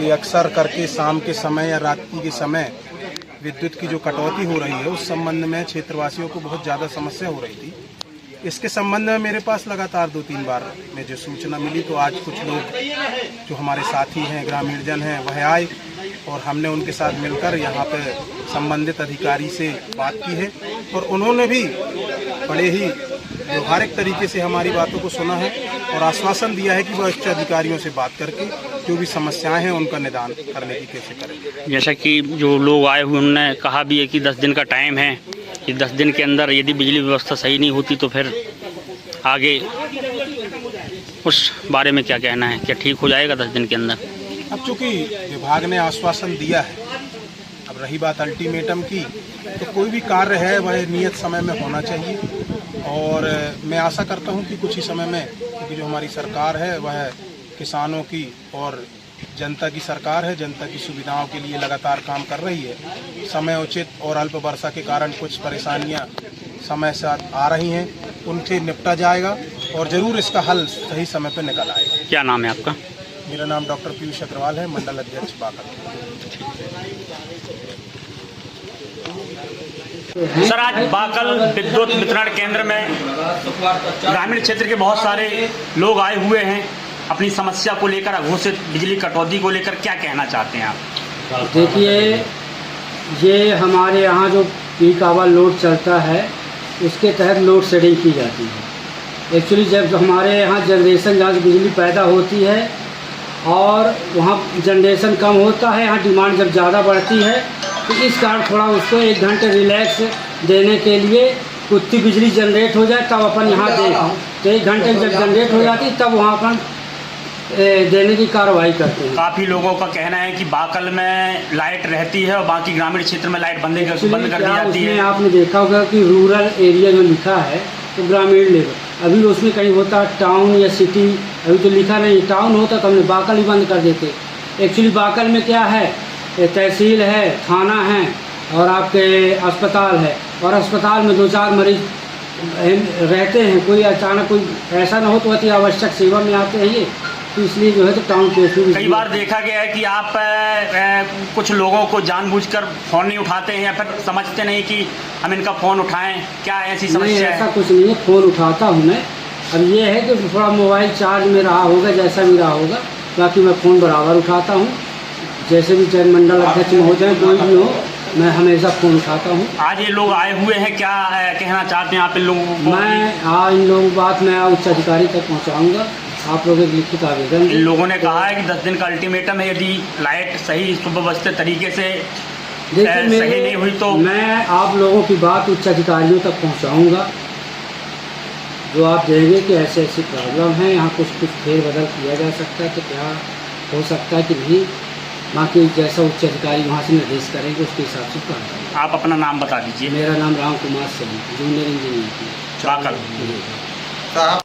कि अक्सर करके शाम के समय या रात्रि के समय विद्युत की जो कटौती हो रही है उस संबंध में क्षेत्रवासियों को बहुत ज़्यादा समस्या हो रही थी। इसके संबंध में मेरे पास लगातार 2-3 बार में जो सूचना मिली तो आज कुछ लोग जो हमारे साथी हैं, ग्रामीण जन हैं, वह आए और हमने उनके साथ मिलकर यहाँ पे संबंधित अधिकारी से बात की है और उन्होंने भी बड़े ही व्यवहारिक तरीके से हमारी बातों को सुना है और आश्वासन दिया है कि वह उच्च अधिकारियों से बात करके जो भी समस्याएं हैं उनका निदान करने की कैसे करें। जैसा कि जो लोग आए हुए उन्होंने कहा भी है कि 10 दिन का टाइम है, कि 10 दिन के अंदर यदि बिजली व्यवस्था सही नहीं होती तो फिर आगे उस बारे में क्या कहना है, क्या ठीक हो जाएगा 10 दिन के अंदर? अब चूँकि विभाग ने आश्वासन दिया है, अब रही बात अल्टीमेटम की, तो कोई भी कार्य है वह नियत समय में होना चाहिए और मैं आशा करता हूं कि कुछ ही समय में, क्योंकि जो हमारी सरकार है वह किसानों की और जनता की सरकार है, जनता की सुविधाओं के लिए लगातार काम कर रही है। समय उचित और अल्प वर्षा के कारण कुछ परेशानियां समय से आ रही हैं, उनसे निपटा जाएगा और ज़रूर इसका हल सही समय पर निकल आएगा। क्या नाम है आपका? मेरा नाम डॉक्टर पीयूष अग्रवाल है, मंडल अध्यक्ष बाकल। सर, आज बाकल विद्युत वितरण केंद्र में ग्रामीण क्षेत्र के बहुत सारे लोग आए हुए हैं अपनी समस्या को लेकर, अघोषित बिजली कटौती को लेकर, क्या कहना चाहते हैं आप? देखिए, ये हमारे यहाँ जो पीक आवर लोड चलता है उसके तहत लोड शेडिंग की जाती है। एक्चुअली जब हमारे यहाँ जनरेशन जहाँ से बिजली पैदा होती है और वहाँ जनरेशन कम होता है, यहाँ डिमांड जब ज़्यादा बढ़ती है तो इस कारण थोड़ा उसको 1 घंटे रिलैक्स देने के लिए उतनी बिजली जनरेट हो जाए तब अपन यहाँ दें। तो 1 घंटे जब जनरेट हो जाती तब वहाँ अपन देने की कार्रवाई करते हैं। काफ़ी लोगों का कहना है कि बाकल में लाइट रहती है और बाकी ग्रामीण क्षेत्र में लाइट बंद कर दी जाती है। आपने देखा होगा कि रूरल एरिया जो लिखा है तो ग्रामीण लेवल, अभी उसमें कहीं होता टाउन या सिटी, अभी तो लिखा नहीं। टाउन होता तो हमने बाकल ही बंद कर देते। एक्चुअली बाकल में क्या है, तहसील है, थाना है और आपके अस्पताल है और अस्पताल में 2-4 मरीज रहते हैं। कोई अचानक कोई ऐसा ना हो तो अति आवश्यक सेवा में आते हैं ये, तो इसलिए जो है तो टाउन पे कई बार देखा गया है कि आप कुछ लोगों को जानबूझकर फ़ोन नहीं उठाते हैं या फिर समझते नहीं कि हम इनका फ़ोन उठाएं, क्या ऐसी समस्या है? ऐसा कुछ नहीं है, फ़ोन उठाता हूँ मैं। अब ये है कि थोड़ा मोबाइल चार्ज में रहा होगा, जैसा भी रहा होगा, बाकी मैं फ़ोन बराबर उठाता हूँ। जैसे भी चाहे मंडल अध्यक्ष महोदय कोई भी हो, मैं हमेशा फ़ोन उठाता हूँ। आज ये लोग आए हुए हैं, क्या कहना चाहते हैं आप इन लोगों को? मैं इन लोगों की बात मैं उच्च अधिकारी तक पहुँचाऊँगा। आप लोगों के लिखित आवेदन, इन लोगों ने कहा है कि 10 दिन का अल्टीमेटम है, यदि लाइट सही सुव्यवस्थित तरीके से सही नहीं हुई तो मैं आप लोगों की बात उच्च अधिकारियों तक पहुंचाऊंगा। जो आप देंगे कि ऐसे ऐसी प्रॉब्लम है, यहाँ कुछ फेरबदल किया जा सकता है तो क्या हो सकता है कि नहीं, बाकी जैसा उच्च अधिकारी वहाँ से निर्देश करेंगे उसके हिसाब से करेंगे। आप अपना नाम बता दीजिए। मेरा नाम Ram Kumar Singh, junior engineer buccal.